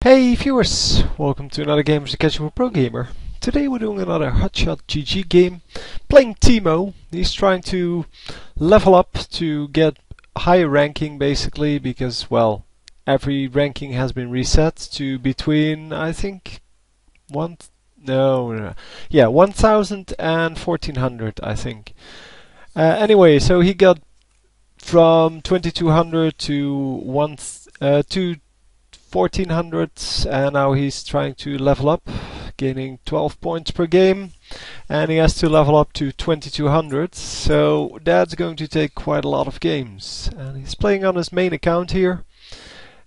Hey viewers, welcome to another game of the Casual Pro Gamer. Today we're doing another HotshotGG game, playing Teemo. He's trying to level up to get higher ranking basically because, well, every ranking has been reset to between, I think, 1000 and 1400, I think. Anyway, so he got from 2200 to 1400, and now he's trying to level up, gaining 12 points per game, and he has to level up to 2200, so that's going to take quite a lot of games. And he's playing on his main account here,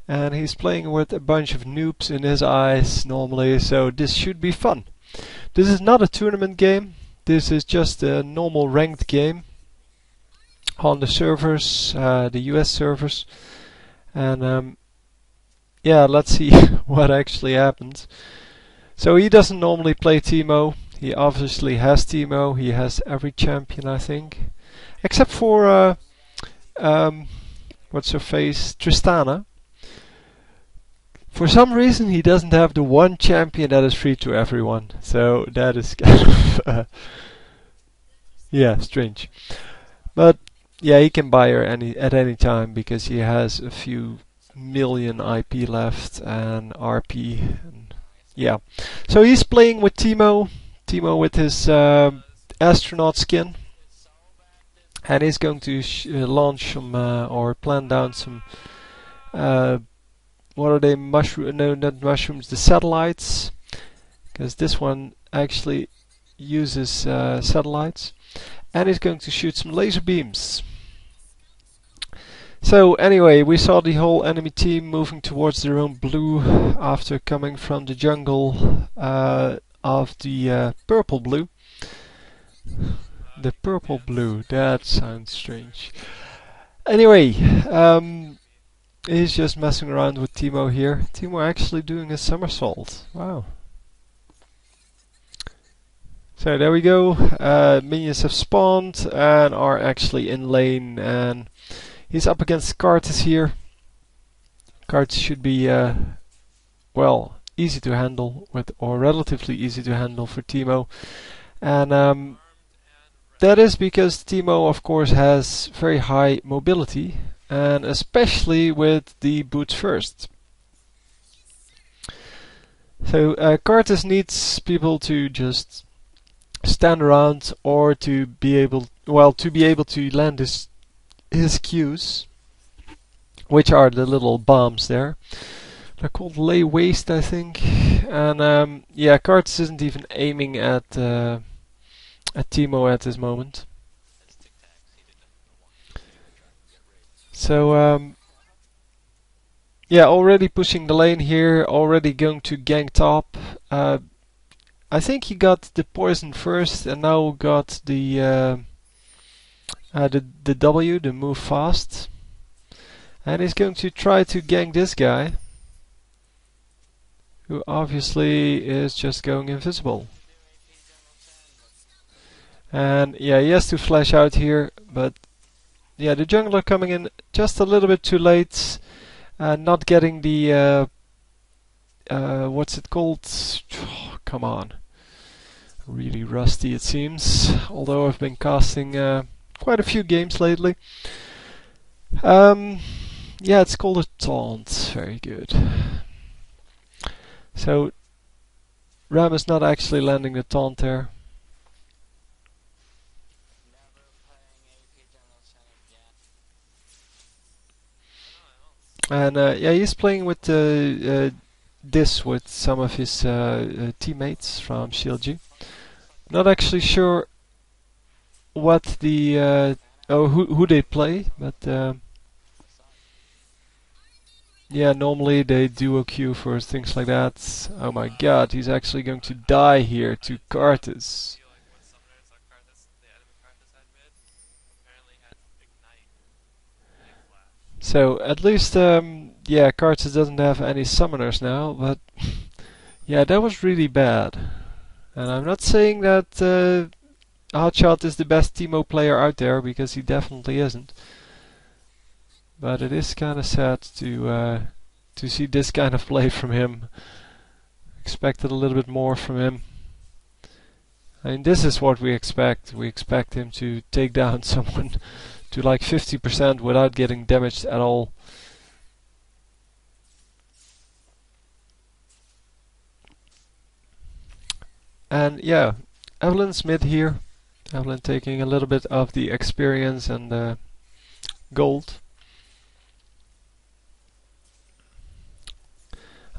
and he's playing with a bunch of noobs in his eyes normally, so this should be fun. This is not a tournament game, this is just a normal ranked game on the servers, the US servers, and yeah, let's see what actually happens. So he doesn't normally play Teemo. He obviously has Teemo. He has every champion, I think, except for what's her face, Tristana. For some reason, he doesn't have the one champion that is free to everyone. So that is kind of yeah, strange. But yeah, he can buy her at any time because he has a few million IP left and RP, and yeah. So he's playing with Teemo with his astronaut skin, and he's going to launch some or plan down some what are they, no, not mushrooms, the satellites, because this one actually uses satellites, and he's going to shoot some laser beams. So anyway, we saw the whole enemy team moving towards their own blue after coming from the jungle of the purple blue. The purple blue, that sounds strange. Anyway, he's just messing around with Teemo here. Teemo actually doing a somersault. Wow. So there we go. Minions have spawned and are actually in lane, and he's up against Kartus here. Kartus should be, well, easy to handle, or relatively easy to handle for Teemo. And that is because Teemo, of course, has very high mobility, and especially with the boots first. So Kartus needs people to just stand around, or to be able, well, to be able to land his Qs, which are the little bombs there. They're called lay waste, I think. And yeah, Kartus isn't even aiming at Teemo at this moment. So yeah, already pushing the lane here, already going to gank top. I think he got the poison first, and now got the W, the move fast, and he's going to try to gank this guy, who obviously is just going invisible. And yeah, he has to flash out here, but yeah, the jungler coming in just a little bit too late, not getting the what's it called? Oh, come on, really rusty it seems, although I've been casting quite a few games lately. Yeah, it's called a taunt. Very good. So Ram is not actually landing the taunt there. And yeah, he's playing with this with some of his teammates from CLG. Not actually sure what the who they play, but yeah, normally they duo queue for things like that. Oh my god, he's actually going to die here to Kartus. So at least yeah, Kartus doesn't have any summoners now, but yeah, that was really bad. And I'm not saying that Hotshot is the best Teemo player out there, because he definitely isn't. But it is kind of sad to to see this kind of play from him. Expected a little bit more from him. I mean, this is what we expect. We expect him to take down someone to like 50% without getting damaged at all. And yeah, Evelyn's mid here. Evelyn taking a little bit of the experience and gold.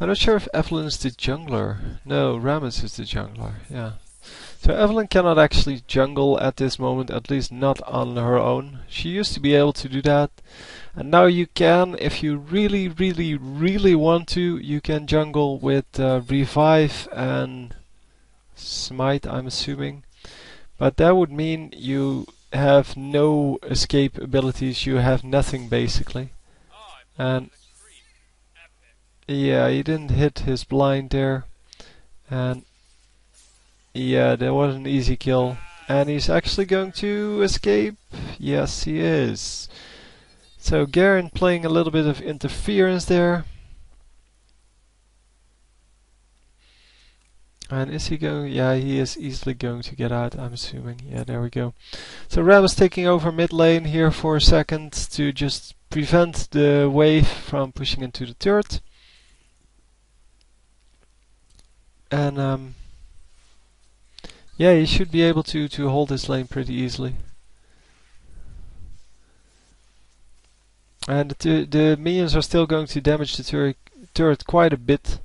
I'm not sure if Evelyn is the jungler. No, Rammus is the jungler, yeah. So Evelyn cannot actually jungle at this moment, at least not on her own. She used to be able to do that. And now you can, if you really, really, really want to, you can jungle with Revive and Smite, I'm assuming. But that would mean you have no escape abilities, you have nothing basically. And yeah, he didn't hit his blind there. And yeah, that was an easy kill. And he's actually going to escape. Yes, he is. So Garen playing a little bit of interference there. And is he going? Yeah, he is easily going to get out, I'm assuming. Yeah, there we go. So Rammus taking over mid lane here for a second to just prevent the wave from pushing into the turret. And yeah, he should be able to hold this lane pretty easily. And the minions are still going to damage the turret quite a bit.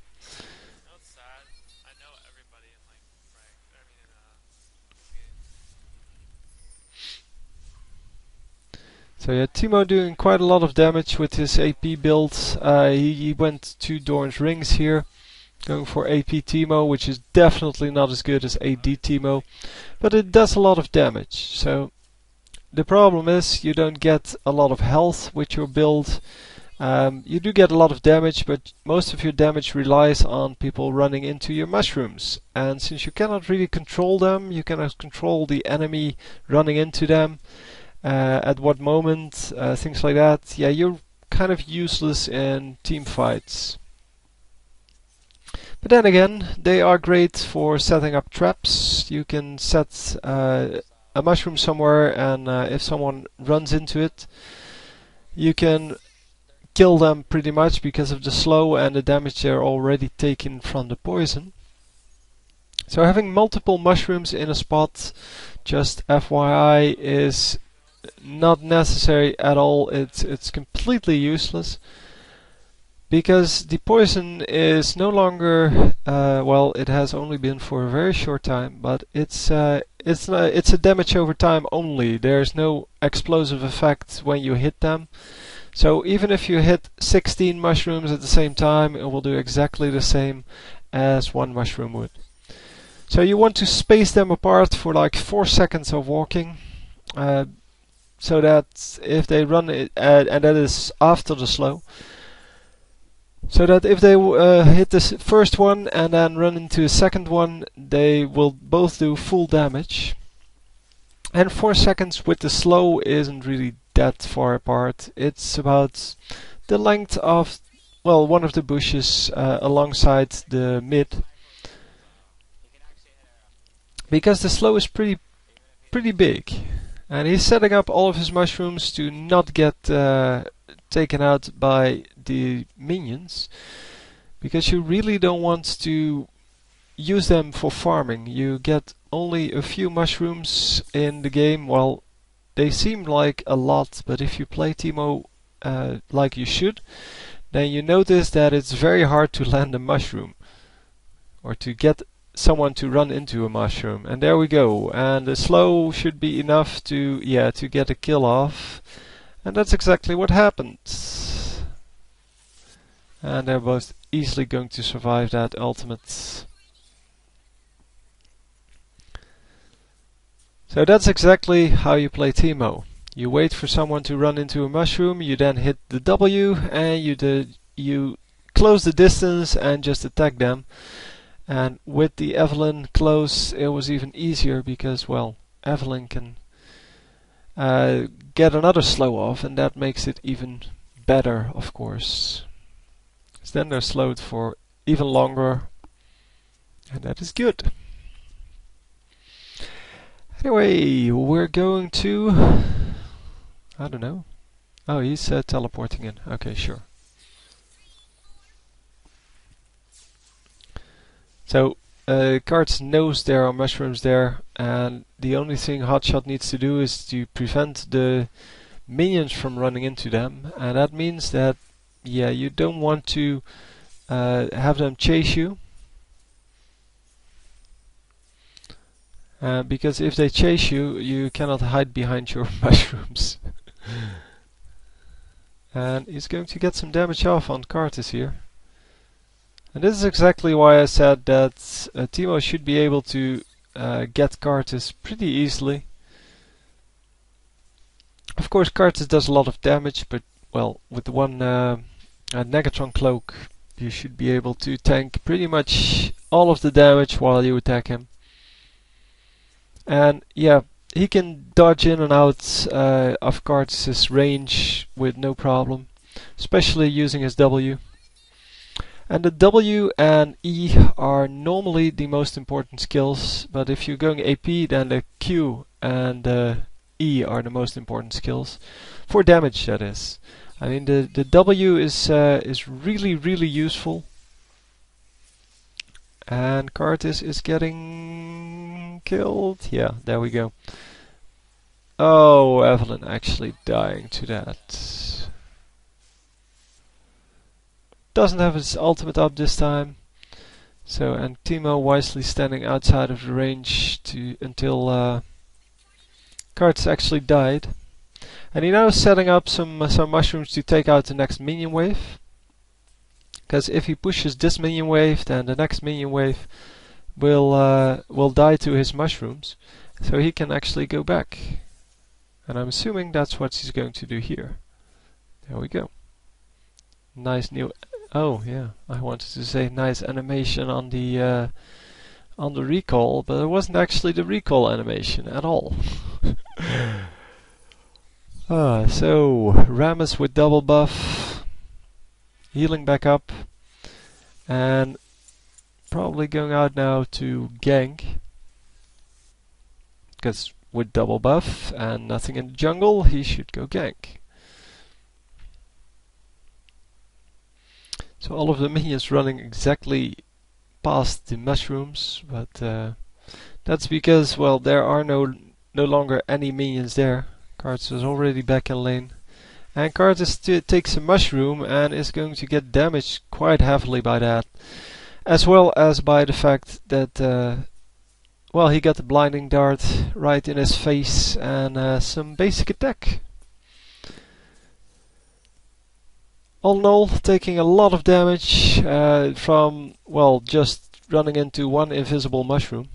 So yeah, Teemo doing quite a lot of damage with his AP build. He went 2 Doran's Rings here, going for AP Teemo, which is definitely not as good as AD Teemo, but it does a lot of damage. So the problem is you don't get a lot of health with your build. You do get a lot of damage, but most of your damage relies on people running into your mushrooms. And since you cannot really control them, you cannot control the enemy running into them. At what moment, things like that. Yeah, you're kind of useless in team fights. But then again, they are great for setting up traps. You can set a mushroom somewhere, and if someone runs into it, you can kill them pretty much because of the slow and the damage they're already taking from the poison. So having multiple mushrooms in a spot, just FYI, is not necessary at all. It's completely useless because the poison is no longer well, it has only been for a very short time, but it's a damage over time only. There's no explosive effect when you hit them. So even if you hit 16 mushrooms at the same time, it will do exactly the same as one mushroom would. So you want to space them apart for like 4 seconds of walking. So that if they run it, and that is after the slow, so that if they hit the first one and then run into the second one, they will both do full damage. And 4 seconds with the slow isn't really that far apart. It's about the length of, well, one of the bushes alongside the mid. Because the slow is pretty big. And he's setting up all of his mushrooms to not get taken out by the minions, because you really don't want to use them for farming. You get only a few mushrooms in the game. Well, they seem like a lot, but if you play Teemo like you should, then you notice that it's very hard to land a mushroom or to get someone to run into a mushroom. And there we go, and the slow should be enough to get a kill off, and that's exactly what happened. And they're both easily going to survive that ultimate. So that's exactly how you play Teemo. You wait for someone to run into a mushroom, you then hit the W, and you close the distance and just attack them. And with the Evelyn close, it was even easier because, well, Evelyn can get another slow off, and that makes it even better, of course. then they're slowed for even longer, and that is good. Anyway, we're going to... I don't know. Oh, he's teleporting in. Okay, sure. So, Cards knows there are mushrooms there, and the only thing Hotshot needs to do is to prevent the minions from running into them, and that means that, yeah, you don't want to have them chase you, because if they chase you, you cannot hide behind your mushrooms. And he's going to get some damage off on Cartus here. And this is exactly why I said that Teemo should be able to get Cartus pretty easily. Of course, Cartus does a lot of damage, but, well, with the one Negatron Cloak, you should be able to tank pretty much all of the damage while you attack him. And, yeah, he can dodge in and out of Cartus's range with no problem, especially using his W. And the W and E are normally the most important skills, but if you're going AP, then the Q and E are the most important skills for damage. That is, I mean, the W is really useful, and Cartus is getting killed. Yeah, there we go. Oh, Evelyn actually dying to that. Doesn't have his ultimate up this time. So, and Teemo wisely standing outside of the range until Cartus actually died. And he now is setting up some mushrooms to take out the next minion wave. Because if he pushes this minion wave, then the next minion wave will die to his mushrooms. So he can actually go back. And I'm assuming that's what he's going to do here. There we go. Nice new... Oh yeah, I wanted to say nice animation on the recall, but it wasn't actually the recall animation at all. So Rammus with double buff, healing back up, and probably going out now to gank, because with double buff and nothing in the jungle, he should go gank. So all of the minions running exactly past the mushrooms, but that's because, well, there are no longer any minions there. Cartus is already back in lane, and Cartus takes a mushroom and is going to get damaged quite heavily by that, as well as by the fact that, well, he got the blinding dart right in his face and some basic attack. All in all, taking a lot of damage from, well, just running into one invisible mushroom.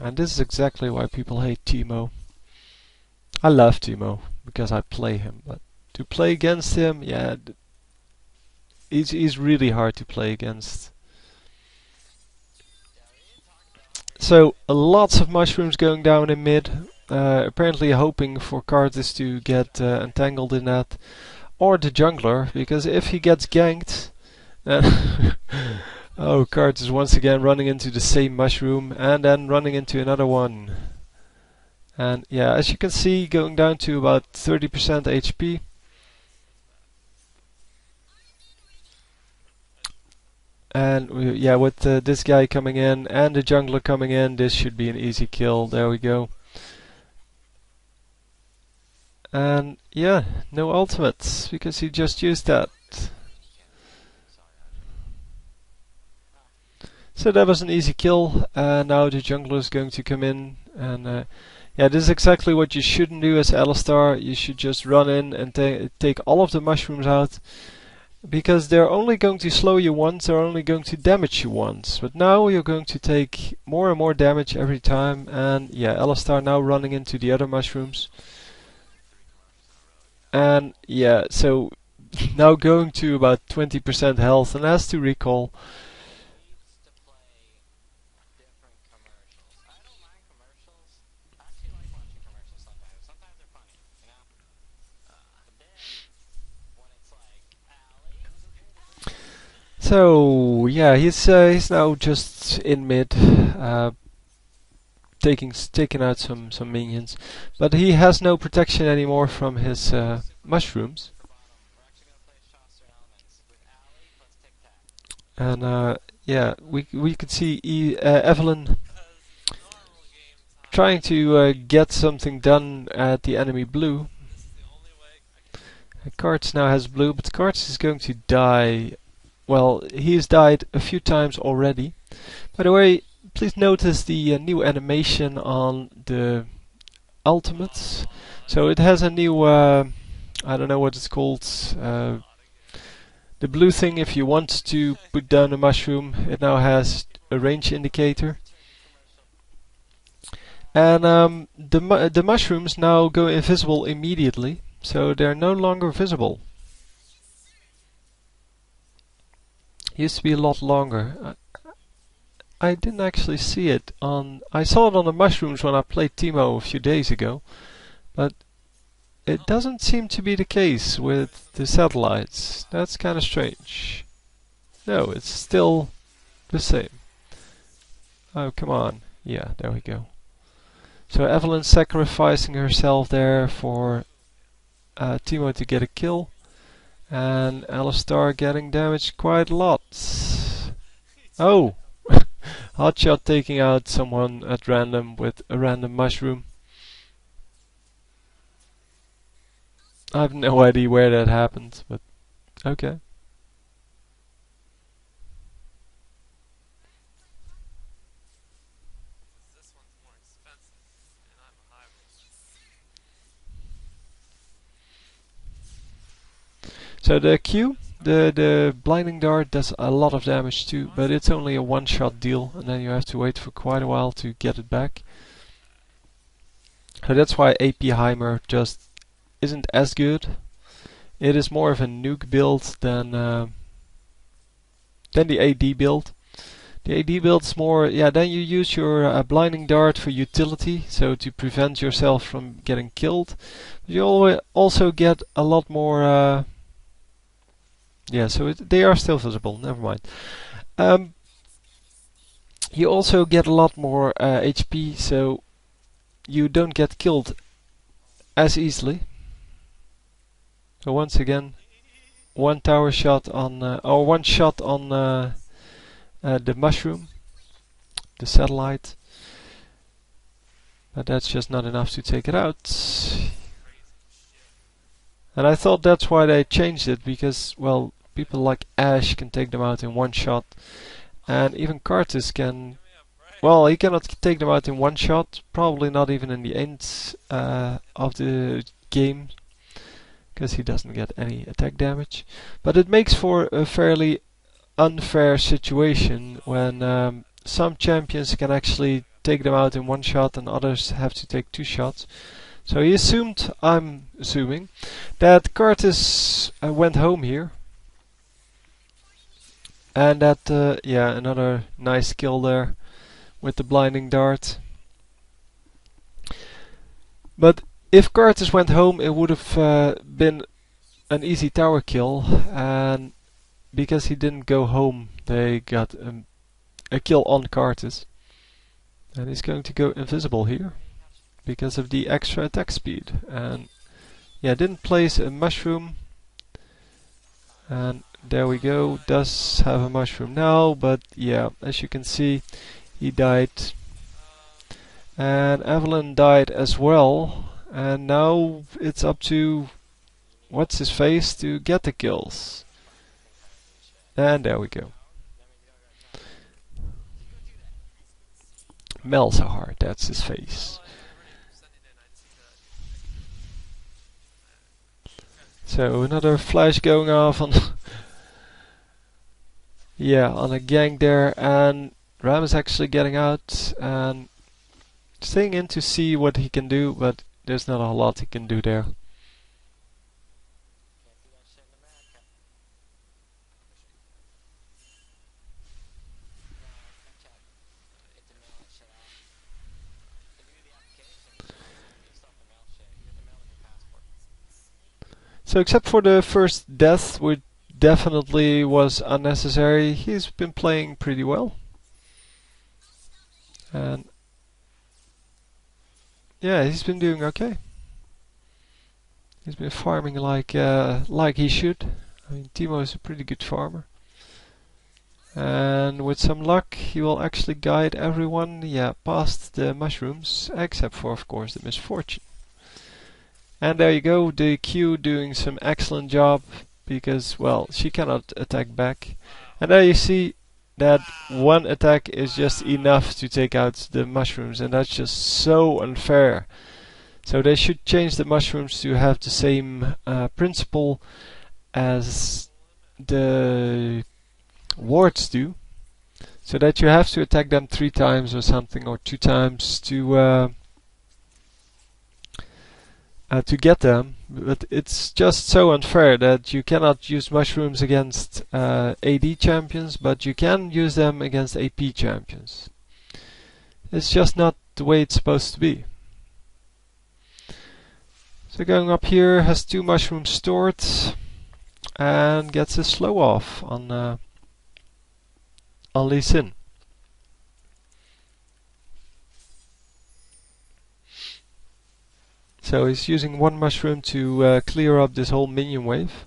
And this is exactly why people hate Teemo. I love Teemo because I play him, but to play against him, yeah, he's really hard to play against. So lots of mushrooms going down in mid, apparently hoping for Cartus to get entangled in that. Or the jungler, because if he gets ganked, then oh, Cartus is once again running into the same mushroom and then running into another one. And yeah, as you can see, going down to about 30% HP. And yeah, with this guy coming in and the jungler coming in, this should be an easy kill. There we go. And yeah, no ultimates, because he just used that. So that was an easy kill, and now the jungler is going to come in, and yeah, this is exactly what you shouldn't do as Alistar. You should just run in and take all of the mushrooms out, because they're only going to slow you once, they're only going to damage you once. But now you're going to take more and more damage every time, and yeah, Alistar now running into the other mushrooms. And yeah, so now going to about 20% health and has to recall. So yeah, he's now just in mid, taking out some minions, but he has no protection anymore from his mushrooms. And yeah, we could see Evelyn trying to get something done at the enemy blue. Karts now has blue, but Karts is going to die. Well, he's died a few times already. By the way, please notice the new animation on the ultimates. So it has a new, I don't know what it's called, the blue thing. If you want to put down a mushroom, it now has a range indicator. And the mushrooms now go invisible immediately, so they're no longer visible. Used to be a lot longer. I didn't actually see it on. I saw it on the mushrooms when I played Teemo a few days ago, but it doesn't seem to be the case with the satellites. That's kind of strange. No, it's still the same. Oh, come on. Yeah, there we go. So Evelyn's sacrificing herself there for Teemo to get a kill, and Alistar getting damaged quite a lot. Oh! Hotshot taking out someone at random with a random mushroom. I have no idea where that happened, but okay. So the Q, the blinding dart does a lot of damage too, but it's only a one-shot deal, and then you have to wait for quite a while to get it back. So that's why AP Heimer just isn't as good. It is more of a nuke build than the AD build. The AD build is more, yeah, then you use your blinding dart for utility, so to prevent yourself from getting killed. But you also get a lot more. Yeah, so they are still visible, never mind. You also get a lot more HP, so you don't get killed as easily. So once again, one tower shot on, or one shot on the mushroom, the satellite. But that's just not enough to take it out. And I thought that's why they changed it, because, well, people like Ash can take them out in one shot, and even Kartus can. Well, he cannot take them out in one shot, probably not even in the end of the game, because he doesn't get any attack damage. But it makes for a fairly unfair situation when some champions can actually take them out in one shot and others have to take two shots. So he assumed, I'm assuming, that Curtis went home here. And that, yeah, another nice kill there with the blinding dart. But if Curtis went home, it would have been an easy tower kill. And because he didn't go home, they got a kill on Curtis. And he's going to go invisible here because of the extra attack speed. And yeah, didn't place a mushroom. And there we go, does have a mushroom now, but yeah, as you can see, he died. And Evelyn died as well. And now it's up to what's his face to get the kills. And there we go. Melzahar, that's his face. So another flash going off on yeah, on a gang there, and Ram is actually getting out and staying in to see what he can do, but there's not a lot he can do there. So except for the first death with definitely was unnecessary. He's been playing pretty well. And yeah, he's been doing okay. He's been farming like he should. I mean, Teemo is a pretty good farmer. And with some luck, he will actually guide everyone, past the mushrooms, except for, of course, the misfortune. And there you go, the Q doing some excellent job, because, well, she cannot attack back. And there you see that one attack is just enough to take out the mushrooms, and that's just so unfair. So they should change the mushrooms to have the same principle as the wards do, so that you have to attack them 3 times or something, or 2 times to get them. But it's just so unfair that you cannot use mushrooms against AD champions, but you can use them against AP champions. It's just not the way it's supposed to be. So going up here, has 2 mushrooms stored and gets a slow off on Lee Sin. So he's using 1 mushroom to clear up this whole minion wave,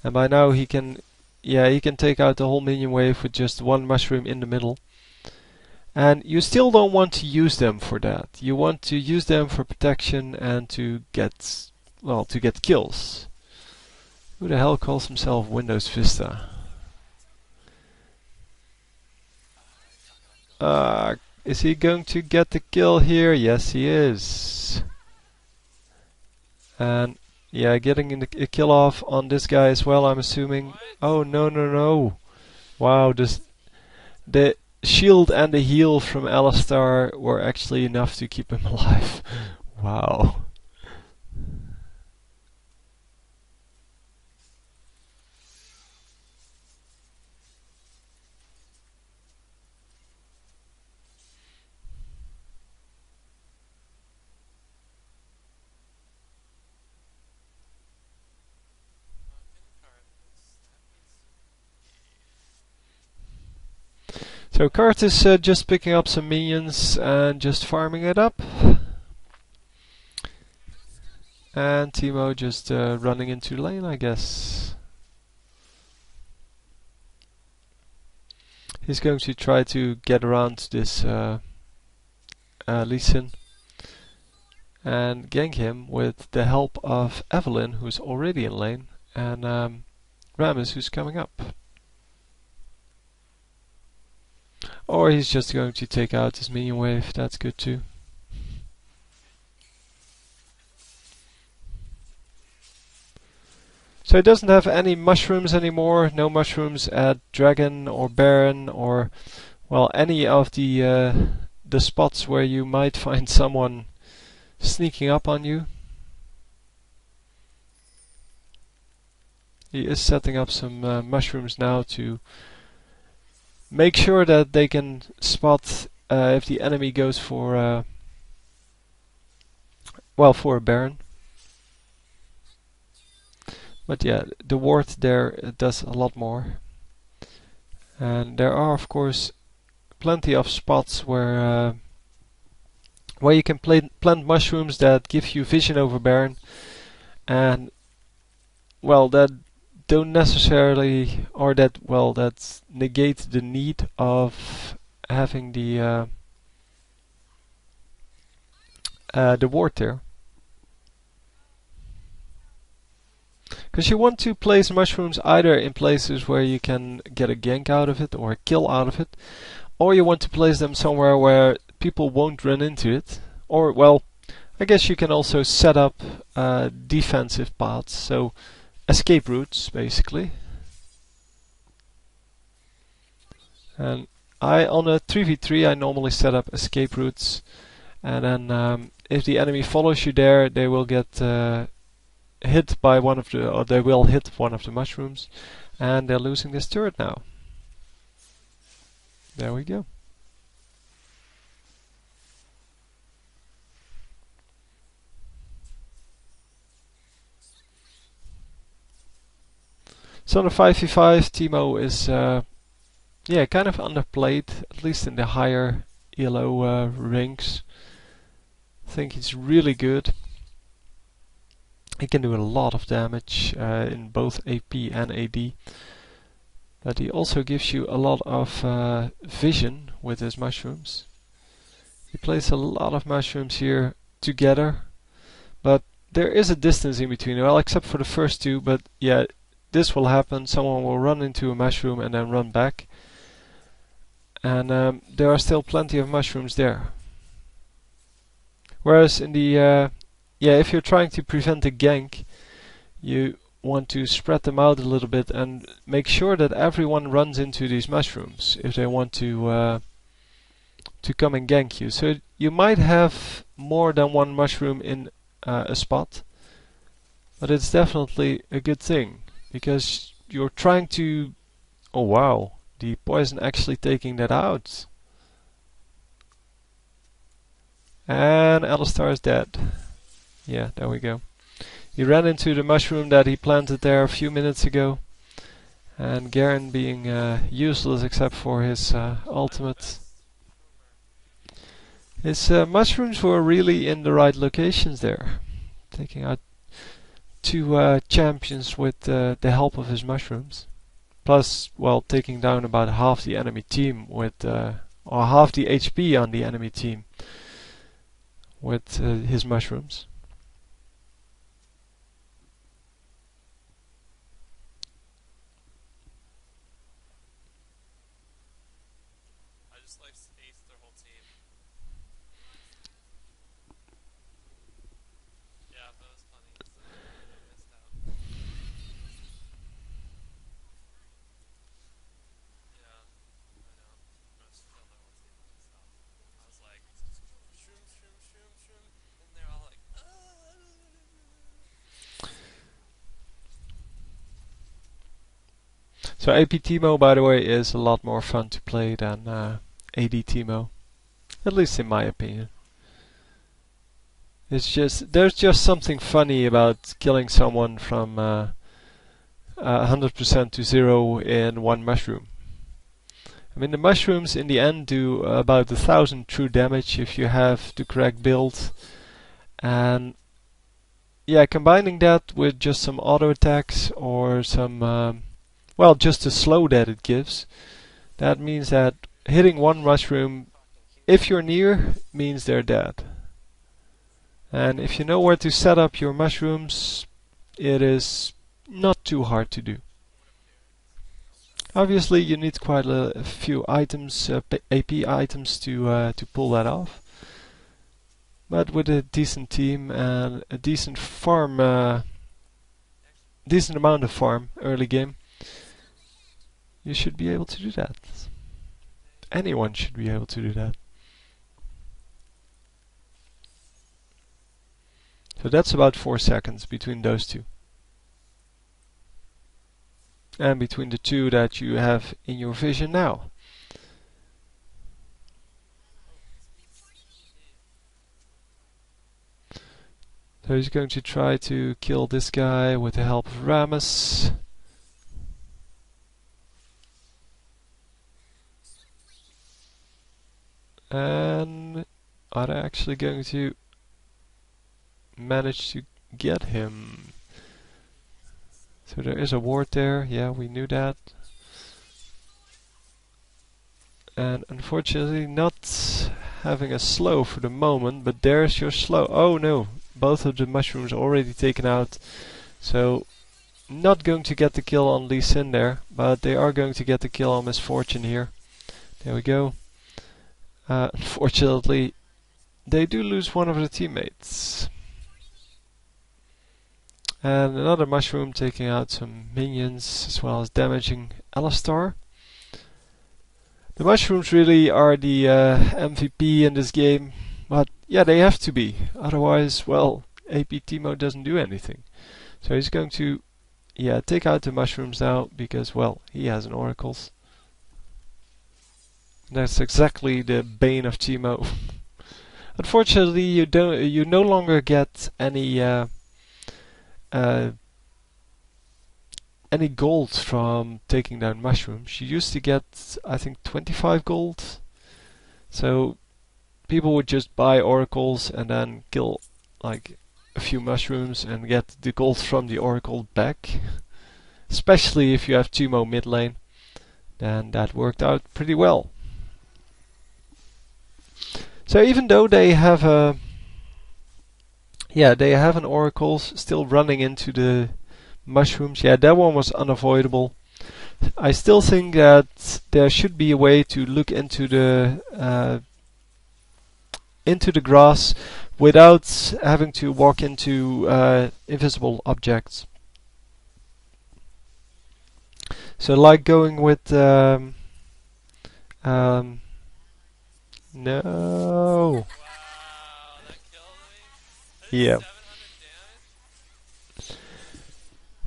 and by now he can take out the whole minion wave with just 1 mushroom in the middle. And you still don't want to use them for that. You want to use them for protection and to get kills. Who the hell calls himself Windows Vista? Is he going to get the kill here? Yes, he is. And yeah, getting a kill off on this guy as well, I'm assuming. Oh, no. Wow, the shield and the heal from Alistar were actually enough to keep him alive. Wow. So Kart is just picking up some minions and just farming it up. And Teemo just running into lane, I guess. He's going to try to get around this Lee Sin and gank him with the help of Evelyn, who's already in lane, and Rammus, who's coming up. Or he's just going to take out his minion wave, that's good too. So he doesn't have any mushrooms anymore, no mushrooms at Dragon or Baron or, well, any of the spots where you might find someone sneaking up on you. He is setting up some mushrooms now to make sure that they can spot if the enemy goes for a Baron. But yeah, the ward there does a lot more. And there are, of course, plenty of spots where you can plant mushrooms that give you vision over Baron, and well, that don't necessarily, or that negate the need of having the ward there. Because you want to place mushrooms either in places where you can get a gank out of it or a kill out of it, or you want to place them somewhere where people won't run into it. Or, well, I guess you can also set up defensive paths, so escape routes, basically. And on a 3v3, I normally set up escape routes, and then if the enemy follows you there, they will get hit by they will hit one of the mushrooms, and they're losing this turret now. There we go. So on the 5v5, Teemo is yeah, kind of underplayed, at least in the higher ELO ranks. I think he's really good. He can do a lot of damage in both AP and AD. But he also gives you a lot of vision with his mushrooms. He plays a lot of mushrooms here together, but there is a distance in between, well, except for the first two, but yeah, this will happen. Someone will run into a mushroom and then run back. And there are still plenty of mushrooms there. Whereas in the, yeah, if you're trying to prevent a gank, you want to spread them out a little bit and make sure that everyone runs into these mushrooms if they want to come and gank you. So you might have more than one mushroom in a spot, but it's definitely a good thing because you're trying to... Oh wow, the poison actually taking that out. And Alistar is dead. Yeah, there we go. He ran into the mushroom that he planted there a few minutes ago, and Garen being useless except for his ultimate. His mushrooms were really in the right locations there, taking out two champions with the help of his mushrooms. Plus, well, taking down about half the enemy team with, or half the HP on the enemy team with his mushrooms. So AP Teemo, by the way, is a lot more fun to play than AD Teemo, at least in my opinion. It's just, there's just something funny about killing someone from 100% to 0 in one mushroom. I mean, the mushrooms in the end do about 1,000 true damage if you have the correct build, and yeah, combining that with just some auto attacks or some well, just the slow that it gives, that means that hitting one mushroom, if you're near, means they're dead. And if you know where to set up your mushrooms, it is not too hard to do. Obviously, you need quite a few items, AP items, to pull that off. But with a decent team and a decent farm, decent amount of farm early game, you should be able to do that. Anyone should be able to do that. So that's about 4 seconds between those two. And between the two that you have in your vision now. So he's going to try to kill this guy with the help of Rammus. And are they actually going to manage to get him? So there is a ward there, yeah, we knew that. And unfortunately not having a slow for the moment, but there's your slow. Oh no, both of the mushrooms already taken out. So not going to get the kill on Lee Sin there, but they are going to get the kill on Misfortune here. There we go. Unfortunately, they do lose one of their teammates. And another mushroom taking out some minions as well as damaging Alistar. The mushrooms really are the MVP in this game, but yeah, they have to be. Otherwise, well, AP Teemo doesn't do anything. So he's going to, yeah, take out the mushrooms now because, well, he has an oracles. That's exactly the bane of Teemo. Unfortunately, you no longer get any any gold from taking down mushrooms. She used to get, I think, 25 gold. So people would just buy oracles and then kill like a few mushrooms and get the gold from the oracle back. Especially if you have Teemo mid lane, then that worked out pretty well. So even though they have a they have an oracle still running into the mushrooms. Yeah, that one was unavoidable. I still think that there should be a way to look into the grass without having to walk into invisible objects. So like going with no. Yeah.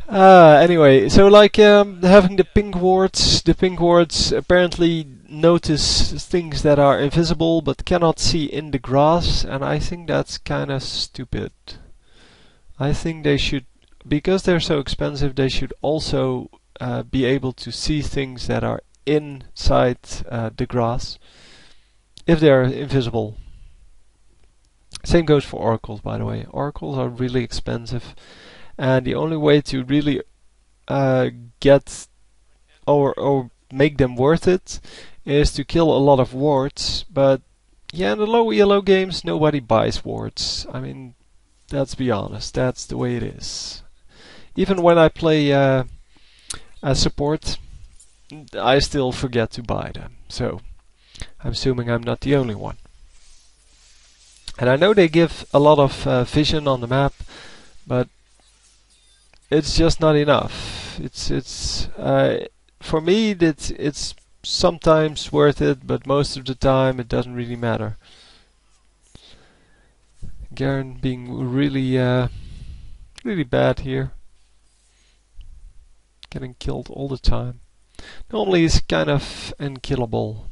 Anyway, so like having the pink wards. The pink wards apparently notice things that are invisible but cannot see in the grass, and I think that's kind of stupid. I think they should, because they're so expensive, they should also be able to see things that are inside the grass if they're invisible. Same goes for oracles, by the way. Oracles are really expensive, and the only way to really get or make them worth it is to kill a lot of wards. But yeah, in the low elo games, nobody buys wards. I mean, let's be honest, that's the way it is. Even when I play as support, I still forget to buy them. So I'm assuming I'm not the only one. And I know they give a lot of vision on the map, but it's just not enough. It's for me it's sometimes worth it, but most of the time it doesn't really matter. Garen being really really bad here, getting killed all the time. Normally he's kind of unkillable.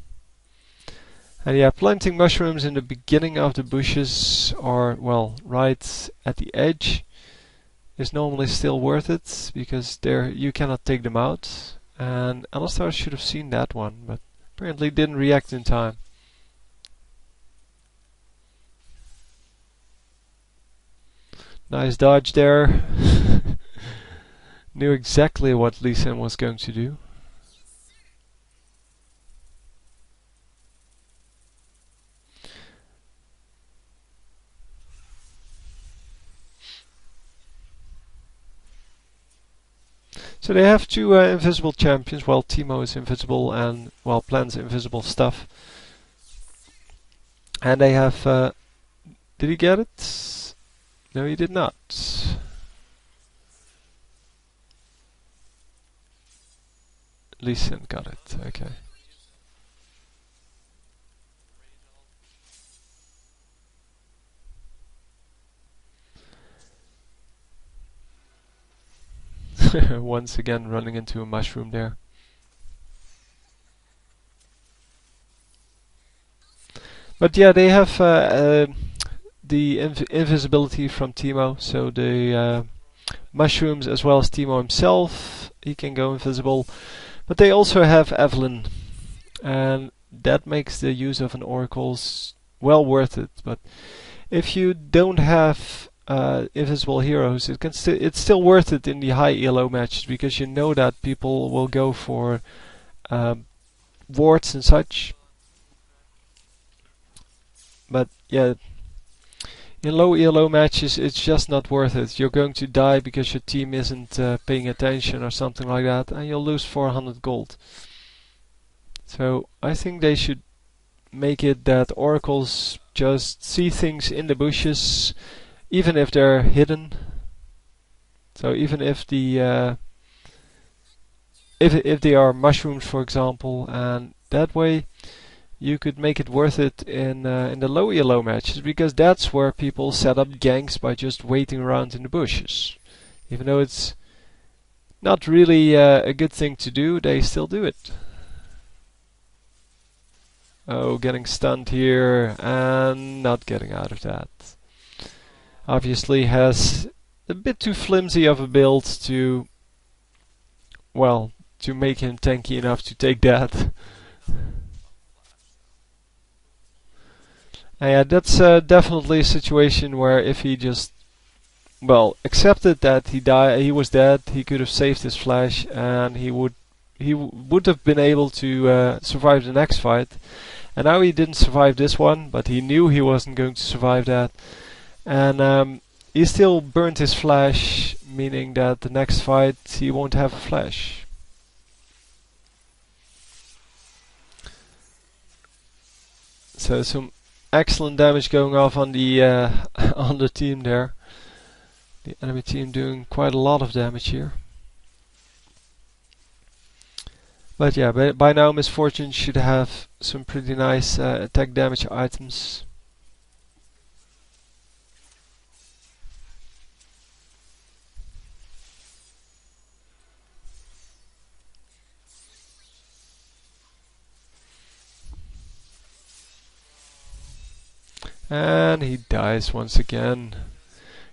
And yeah, planting mushrooms in the beginning of the bushes, or well, right at the edge, is normally still worth it, because there you cannot take them out. And Alistar should have seen that one, but apparently didn't react in time. Nice dodge there. Knew exactly what Lee Sin was going to do. So they have two invisible champions. Well, Teemo is invisible and, well, plants invisible stuff. And they have... did he get it? No, he did not. Lee Sin got it, okay. Once again running into a mushroom there. But yeah, they have the invisibility from Teemo, so the mushrooms as well as Teemo himself, he can go invisible. But they also have Evelyn, and that makes the use of an oracle well worth it. But if you don't have invisible heroes, it's still worth it in the high elo matches, because you know that people will go for wards and such. But yeah, in low elo matches it's just not worth it. You're going to die because your team isn't paying attention or something like that, and you'll lose 400 gold. So I think they should make it that oracles just see things in the bushes, even if they're hidden. So even if the if they are mushrooms, for example, and that way you could make it worth it in the low elo matches, because that's where people set up ganks by just waiting around in the bushes. Even though it's not really a good thing to do, they still do it. Oh, getting stunned here and not getting out of that. Obviously has a bit too flimsy of a build to well, to make him tanky enough to take that. And yeah, that's definitely a situation where if he just, well, accepted that he was dead, he could have saved his flash, and would have been able to survive the next fight. And now he didn't survive this one, but he knew he wasn't going to survive that, and he still burnt his flash, meaning that the next fight he won't have a flash. So some excellent damage going off on the on the team there. The enemy team doing quite a lot of damage here. But yeah, by now Misfortune should have some pretty nice attack damage items. And he dies once again.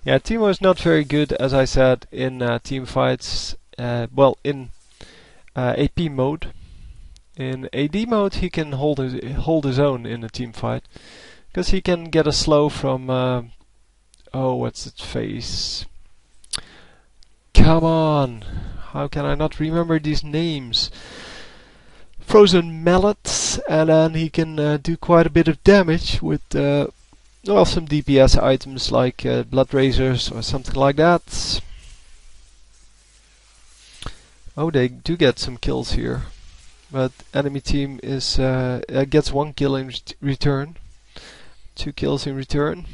Yeah, Teemo is not very good, as I said, in team fights. Well, in AP mode. In AD mode, he can hold his own in a team fight, because he can get a slow from oh, what's its face? Come on! How can I not remember these names? Frozen Mallet, and then he can do quite a bit of damage with well, some DPS items like Blood Razors or something like that. Oh, they do get some kills here, but enemy team is gets 1 kill in return, 2 kills in return.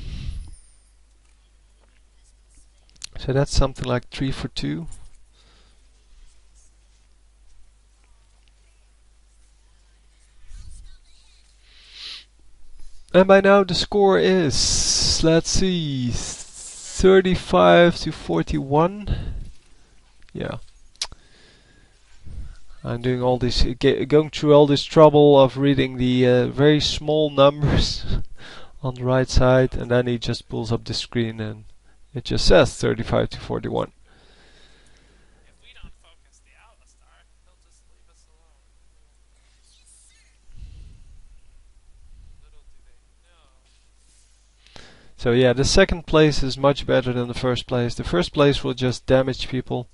So that's something like 3 for 2. And by now the score is, let's see, 35 to 41. Yeah. I'm doing all this, going through all this trouble of reading the very small numbers on the right side, and then he just pulls up the screen and it just says 35 to 41. So yeah, the second place is much better than the first place. The first place will just damage people,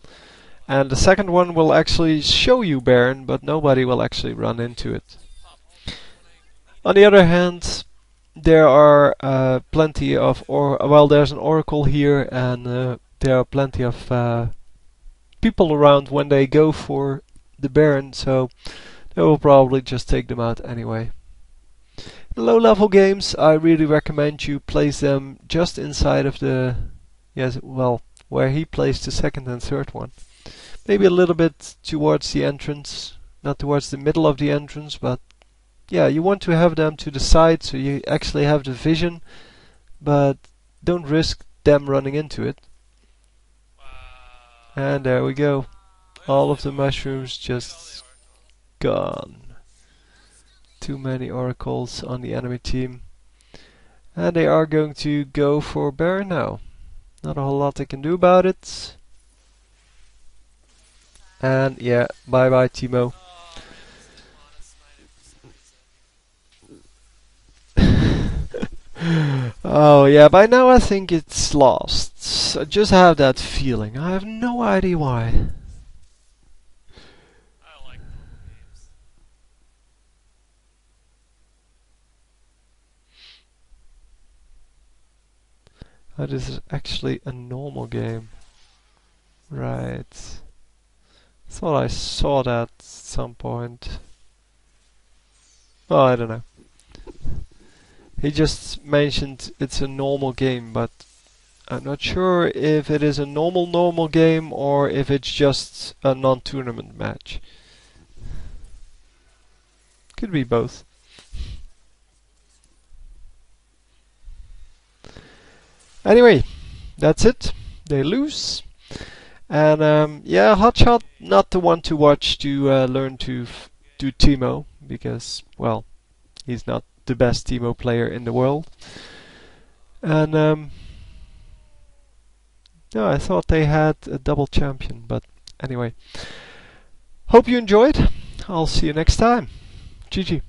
and the second one will actually show you Baron, but nobody will actually run into it. On the other hand, there are plenty of, well, there's an oracle here, and there are plenty of people around when they go for the Baron, so they will probably just take them out anyway. Low level games, I really recommend you place them just inside of the, yes, well, where he placed the second and third one. Maybe a little bit towards the entrance, not towards the middle of the entrance, but yeah, you want to have them to the side so you actually have the vision, but don't risk them running into it. And there we go. All of the mushrooms just gone. Too many oracles on the enemy team. And they are going to go for Baron now. Not a whole lot they can do about it. And yeah, bye bye Teemo. Oh yeah, by now I think it's lost. I just have that feeling. I have no idea why. That is actually a normal game. Right. Thought I saw that at some point. Oh, I don't know. He just mentioned it's a normal game, but I'm not sure if it is a normal game or if it's just a non-tournament match. Could be both. Anyway, that's it. They lose. And yeah, Hotshot, not the one to watch to learn to do Teemo, because, well, he's not the best Teemo player in the world. And yeah, I thought they had a double champion, but anyway. Hope you enjoyed. I'll see you next time. GG.